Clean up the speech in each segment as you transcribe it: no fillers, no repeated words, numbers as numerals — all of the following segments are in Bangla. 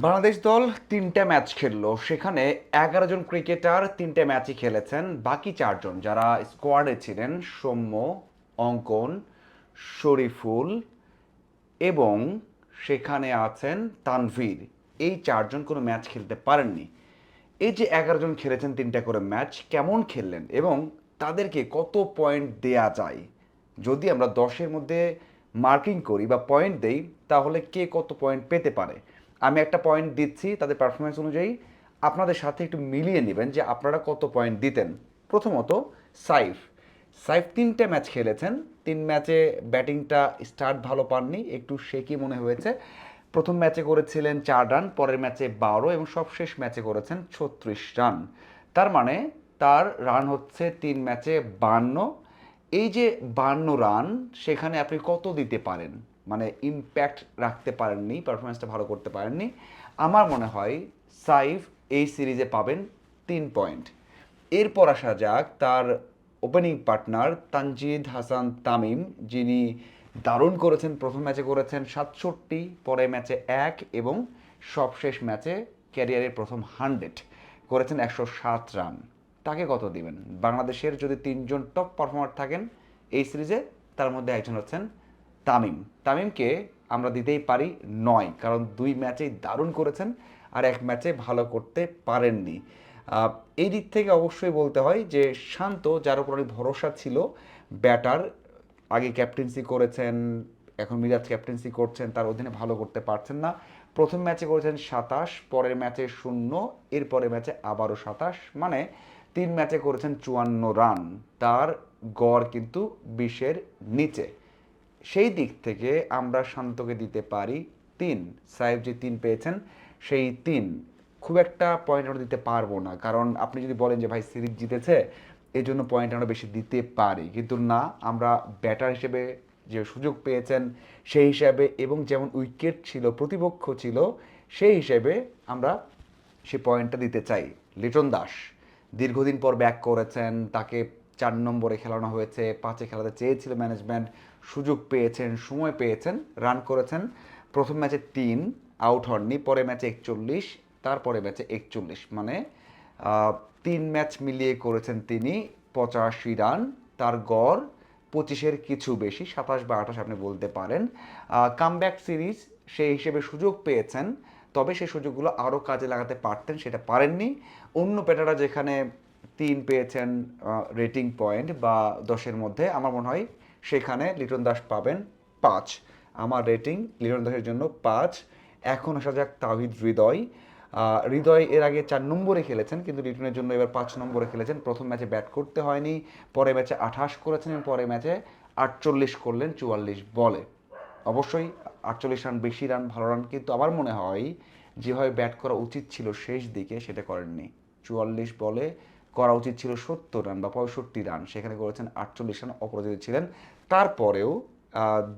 বাংলাদেশ দল ৩টা ম্যাচ খেললো, সেখানে ১১ জন ক্রিকেটার ৩টে ম্যাচই খেলেছেন। বাকি ৪জন যারা স্কোয়াডে ছিলেন, সৌম্য, অঙ্কন, শরীফুল এবং সেখানে আছেন তানভীর, এই ৪জন কোনো ম্যাচ খেলতে পারেননি। এই যে ১১ জন খেলেছেন ৩টা করে ম্যাচ, কেমন খেললেন এবং তাদেরকে কত পয়েন্ট দেয়া যায়? যদি আমরা ১০-এর মধ্যে মার্কিং করি বা পয়েন্ট দেই, তাহলে কে কত পয়েন্ট পেতে পারে? আমি একটা পয়েন্ট দিচ্ছি তাদের পারফরমেন্স অনুযায়ী, আপনাদের সাথে একটু মিলিয়ে নেবেন যে আপনারা কত পয়েন্ট দিতেন। প্রথমত সাইফ। সাইফ ৩টে ম্যাচ খেলেছেন, ৩ ম্যাচে ব্যাটিংটা স্টার্ট ভালো পাননি, একটু শেকি মনে হয়েছে। প্রথম ম্যাচে করেছিলেন ৪ রান, পরের ম্যাচে ১২ এবং সবশেষ ম্যাচে করেছেন ৩৬ রান। তার মানে তার রান হচ্ছে ৩ ম্যাচে ৫২। এই যে ৫২ রান, সেখানে আপনি কত দিতে পারেন? মানে ইম্প্যাক্ট রাখতে পারেননি, পারফরমেন্সটা ভালো করতে পারেননি। আমার মনে হয় সাইফ এই সিরিজে পাবেন ৩ পয়েন্ট। এরপর আসা যাক তার ওপেনিং পার্টনার তানজিদ হাসান তামিম, যিনি দারুণ করেছেন। প্রথম ম্যাচে করেছেন ৬৭, পরের ম্যাচে ১ এবং সবশেষ ম্যাচে ক্যারিয়ারের প্রথম 100 করেছেন ১০৭ রান। তাকে কত দিবেন? বাংলাদেশের যদি ৩জন টপ পারফর্মার থাকেন এই সিরিজে, তার মধ্যে একজন হচ্ছেন তামিম। তামিমকে আমরা দিতেই পারি ৯, কারণ ২ ম্যাচেই দারুণ করেছেন আর ১ ম্যাচে ভালো করতে পারেননি। এই দিক থেকে অবশ্যই বলতে হয় যে শান্ত, যার উপর অনেক ভরসা ছিল, ব্যাটার, আগে ক্যাপ্টেন্সি করেছেন, এখন মিরাজ ক্যাপ্টেন্সি করছেন, তার অধীনে ভালো করতে পারছেন না। প্রথম ম্যাচে করেছেন ২৭, পরের ম্যাচে ০, এরপরের ম্যাচে আবারও ২৭, মানে ৩ ম্যাচে করেছেন ৫৪ রান। তার গড় কিন্তু ২০-এর নিচে। সেই দিক থেকে আমরা শান্তকে দিতে পারি ৩। সাহেব যে ৩ পেয়েছেন, সেই ৩ খুব একটা পয়েন্ট আমরা দিতে পারবো না, কারণ আপনি যদি বলেন যে ভাই সিরিজ জিতেছে এই জন্য পয়েন্ট আমরা বেশি দিতে পারি, কিন্তু না, আমরা ব্যাটার হিসেবে যে সুযোগ পেয়েছেন সেই হিসাবে এবং যেমন উইকেট ছিল, প্রতিপক্ষ ছিল, সেই হিসেবে আমরা সে পয়েন্টটা দিতে চাই। লিটন দাস দীর্ঘদিন পর ব্যাক করেছেন, তাকে ৪ নম্বরে খেলানো হয়েছে, ৫-এ খেলাতে চেয়েছিল ম্যানেজমেন্ট, সুযোগ পেয়েছেন, সময় পেয়েছেন, রান করেছেন। প্রথম ম্যাচে ৩, আউট হননি, পরের ম্যাচে ৪১, তারপরে ম্যাচে ৪১, মানে ৩ ম্যাচ মিলিয়ে করেছেন তিনি ৮৫ রান। তার গড় ২৫-এর কিছু বেশি, ২৭ বা ২৮ আপনি বলতে পারেন। কামব্যাক সিরিজ সেই হিসেবে সুযোগ পেয়েছেন, তবে সেই সুযোগগুলো আরও কাজে লাগাতে পারতেন, সেটা পারেননি। অন্য ব্যাটাররা যেখানে ৩ পেয়েছেন রেটিং পয়েন্ট বা ১০-এর মধ্যে, আমার মনে হয় সেখানে লিটন দাস পাবেন ৫। আমার রেটিং লিটন দাসের জন্য ৫। এখন আসা যাক তাওহিদ হৃদয়। হৃদয় এর আগে ৪ নম্বরে খেলেছেন, কিন্তু লিটনের জন্য এবার ৫ নম্বরে খেলেছেন। প্রথম ম্যাচে ব্যাট করতে হয়নি, পরের ম্যাচে ২৮ করেছেন এবং পরের ম্যাচে ৪৮ করলেন ৪৪ বলে। অবশ্যই ৪৮ রান বেশি, রান ভালো রান, কিন্তু আমার মনে হয় যেভাবে ব্যাট করা উচিত ছিল শেষ দিকে সেটা করেননি। ৪৪ বলে করা উচিত ছিল ৭০ রান বা ৬৫ রান, সেখানে করেছেন ৪৮ রান, অপরাজিত ছিলেন। তারপরেও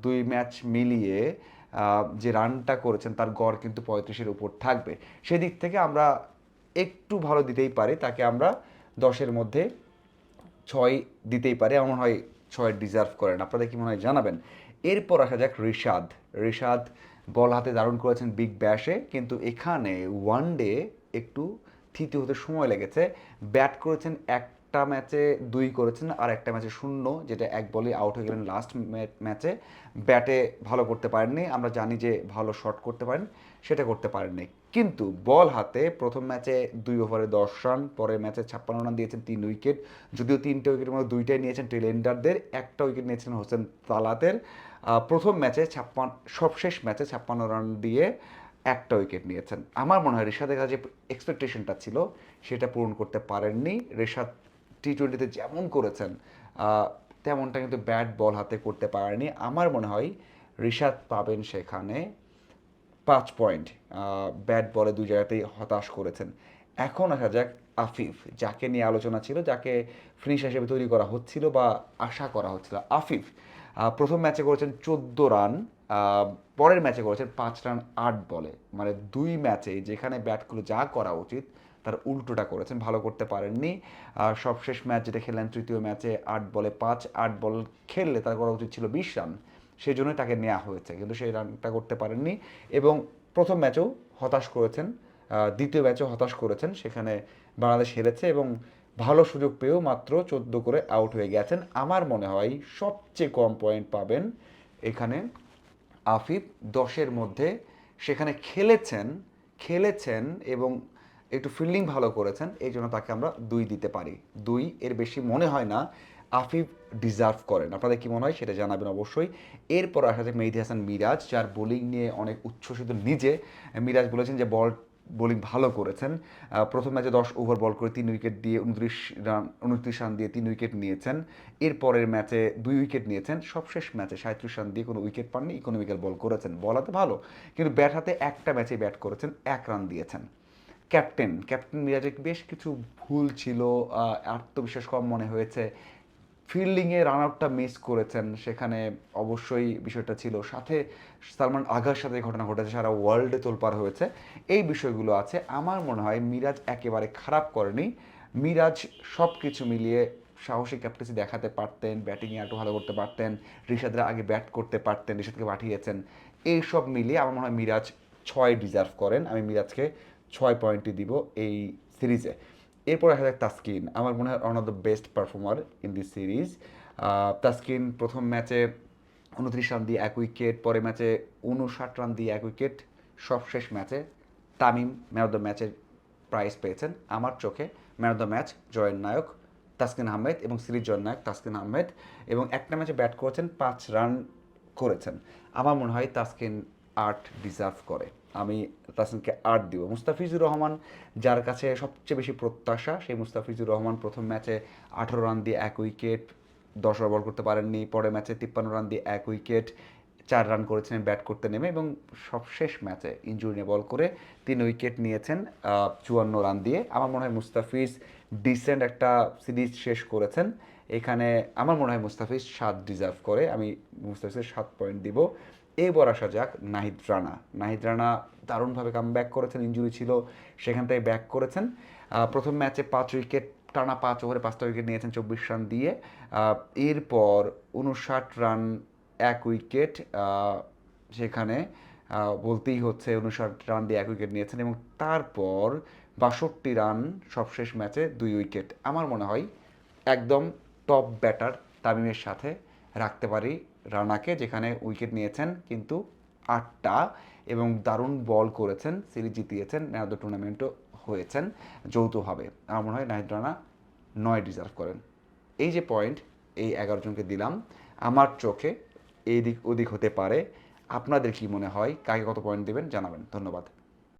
২ ম্যাচ মিলিয়ে যে রানটা করেছেন তার গড় কিন্তু ৩৫-এর উপর থাকবে। সেদিক থেকে আমরা একটু ভালো দিতেই পারি, তাকে আমরা ১০-এর মধ্যে ৬ দিতেই পারি। আমার মনে হয় ৬ ডিজার্ভ করেন। আপনাদের কি মনে হয় জানাবেন। এরপর আসা যাক ঋষাদ। ঋষাদ বল হাতে দারুণ করেছেন বিগ ব্যাশে, কিন্তু এখানে ওয়ান ডে একটু থিতু হতে সময় লেগেছে। ব্যাট করেছেন একটা ম্যাচে ২ করেছেন আর একটা ম্যাচে ০, যেটা এক বলে আউট হয়ে গেলেন লাস্ট ম্যাচে। ব্যাটে ভালো করতে পারেননি, আমরা জানি যে ভালো শট করতে পারেন, সেটা করতে পারেননি। কিন্তু বল হাতে প্রথম ম্যাচে ২ ওভারে ১০ রান, পরের ম্যাচে ৫৬ রান দিয়েছেন, ৩ উইকেট। যদিও ৩টে উইকেটের মধ্যে ২টাই নিয়েছেন টেলেন্ডারদের, একটা উইকেট নিয়েছিলেন হোসেন তালাতের। প্রথম ম্যাচে সবশেষ ম্যাচে ৫৬ রান দিয়ে একটা উইকেট নিয়েছেন। আমার মনে হয় ঋষাদের কাছে এক্সপেকটেশনটা ছিল সেটা পূরণ করতে পারেননি। ঋষাদ টি-টোয়েন্টিতে যেমন করেছেন তেমনটা কিন্তু ব্যাট বল হাতে করতে পারেনি। আমার মনে হয় ঋষাদ পাবেন সেখানে ৫ পয়েন্ট। ব্যাট বলে ২ জায়গাতেই হতাশ করেছেন। এখন আসা যাক আফিফ, যাকে নিয়ে আলোচনা ছিল, যাকে ফিনিশার হিসেবে তৈরি করা হচ্ছিল বা আশা করা হচ্ছিল। আফিফ প্রথম ম্যাচে করেছেন ১৪ রান, পরের ম্যাচে করেছেন ৫ রান ৮ বলে, মানে ২ ম্যাচে যেখানে ব্যাটগুলো যা করা উচিত তার উল্টোটা করেছেন, ভালো করতে পারেননি। সবশেষ ম্যাচ যেটা খেললেন তৃতীয় ম্যাচে ৮ বলে ৫, ৮ বল খেললে তার করা উচিত ছিল ২০ রান, সেই জন্যই তাকে নেওয়া হয়েছে, কিন্তু সেই রানটা করতে পারেননি। এবং প্রথম ম্যাচেও হতাশ করেছেন, দ্বিতীয় ম্যাচেও হতাশ করেছেন, সেখানে বাংলাদেশ হেরেছে এবং ভালো সুযোগ পেয়েও মাত্র 14 করে আউট হয়ে গেছেন। আমার মনে হয় সবচেয়ে কম পয়েন্ট পাবেন এখানে আফিফ, 10-এর মধ্যে। সেখানে খেলেছেন এবং একটু ফিল্ডিং ভালো করেছেন, এই জন্য তাকে আমরা 2 দিতে পারি। 2 এর বেশি মনে হয় না আফিফ ডিজার্ভ করেন। আপনাদের কি মনে হয় সেটা জানাবেন অবশ্যই। এরপর আসা যাক মেহেদী হাসান মিরাজ, যার বোলিং নিয়ে অনেক উচ্ছ্বসিত নিজে। মিরাজ বলেছেন যে বোলিং ভালো করেছেন। প্রথম ম্যাচে 10 ওভার বল করে 3 উইকেট দিয়ে 29 রান দিয়ে 3 উইকেট নিয়েছেন। এরপরের ম্যাচে 2 উইকেট নিয়েছেন। সবশেষ ম্যাচে 37 রান দিয়ে কোনো উইকেট পাননি, ইকোনমিক্যাল বল করেছেন। বল হাতে ভালো, কিন্তু ব্যাট হাতে একটা ম্যাচে ব্যাট করেছেন, 1 রান দিয়েছেন। ক্যাপ্টেন মিরাজের বেশ কিছু ভুল ছিল, আত্মবিশ্বাস কম মনে হয়েছে, ফিল্ডিংয়ে রান আউটটা মিস করেছেন, সেখানে অবশ্যই বিষয়টা ছিল। সাথে সালমান আগার সাথে ঘটনা ঘটেছে, সারা ওয়ার্ল্ডে তোলপাড় হয়েছে, এই বিষয়গুলো আছে। আমার মনে হয় মিরাজ একেবারে খারাপ করেনি। মিরাজ সব কিছু মিলিয়ে সাহসী ক্যাপ্টেন্সি দেখাতে পারতেন, ব্যাটিংয়ে একটু ভালো করতে পারতেন, রিশাদরা আগে ব্যাট করতে পারতেন, রিশাদকে পাঠিয়েছেন। এইসব মিলিয়ে আমার মনে হয় মিরাজ 6 ডিজার্ভ করেন। আমি মিরাজকে 6 পয়েন্টই দিব এই সিরিজে। এরপর আসা যাক তাসকিন, আমার মনে হয় one of the best performer in this series. Taskin প্রথম ম্যাচে 29 রান দিয়ে 1 উইকেট, পরের ম্যাচে 59 রান দিয়ে 1 উইকেট, সবশেষ ম্যাচে তামিম ম্যান অফ দ্য ম্যাচের প্রাইজ পেয়েছেন। আমার চোখে ম্যান অফ দ্য ম্যাচ জয়ের নায়ক তাসকিন আহমেদ এবং সিরিজ জয়ের নায়ক তাসকিন আহমেদ, এবং একটা ম্যাচে ব্যাট করেছেন, 5 রান করেছেন। আমার মনে হয় তাসকিন 8 ডিজার্ভ করে। আমি তাসকিনকে 8 দিব। মুস্তাফিজুর রহমান, যার কাছে সবচেয়ে বেশি প্রত্যাশা, সেই মুস্তাফিজুর রহমান প্রথম ম্যাচে 18 রান দিয়ে 1 উইকেট, 10 ওভার বল করতে পারেননি। পরের ম্যাচে 53 রান দিয়ে 1 উইকেট, 4 রান করেছেন ব্যাট করতে নেমে, এবং সবশেষ ম্যাচে ইনজুরি নিয়ে বল করে 3 উইকেট নিয়েছেন 54 রান দিয়ে। আমার মনে হয় মুস্তাফিজ ডিসেন্ট একটা সিরিজ শেষ করেছেন। এখানে আমার মনে হয় মুস্তাফিজ 7 ডিজার্ভ করে। আমি মুস্তাফিজের 7 পয়েন্ট দিব। এবার আসা যাক নাহিদ রানা। নাহিদ রানা দারুণভাবে কাম ব্যাক করেছেন, ইঞ্জুরি ছিল সেখান থেকে ব্যাক করেছেন। প্রথম ম্যাচে 5 উইকেট, টানা 5 ওভারে 5টা উইকেট নিয়েছেন 24 রান দিয়ে। এরপর 59 রান 1 উইকেট, সেখানে বলতেই হচ্ছে 59 রান দিয়ে 1 উইকেট নিয়েছেন, এবং তারপর 62 রান সবশেষ ম্যাচে 2 উইকেট। আমার মনে হয় একদম টপ ব্যাটার তামিমের সাথে রাখতে পারি রানাকে, যেখানে উইকেট নিয়েছেন কিন্তু 8টা, এবং দারুণ বল করেছেন, সিরিজ জিতিয়েছেন, ম্যান অফ দ্য টুর্নামেন্টও হয়েছেন যৌথভাবে। আমার মনে হয় নাহিদ রানা 9 ডিজার্ভ করেন। এই যে পয়েন্ট, এই 11 জনকে দিলাম। আমার চোখে এই দিক ওদিক হতে পারে। আপনাদের কি মনে হয়, কাকে কত পয়েন্ট দেবেন জানাবেন। ধন্যবাদ।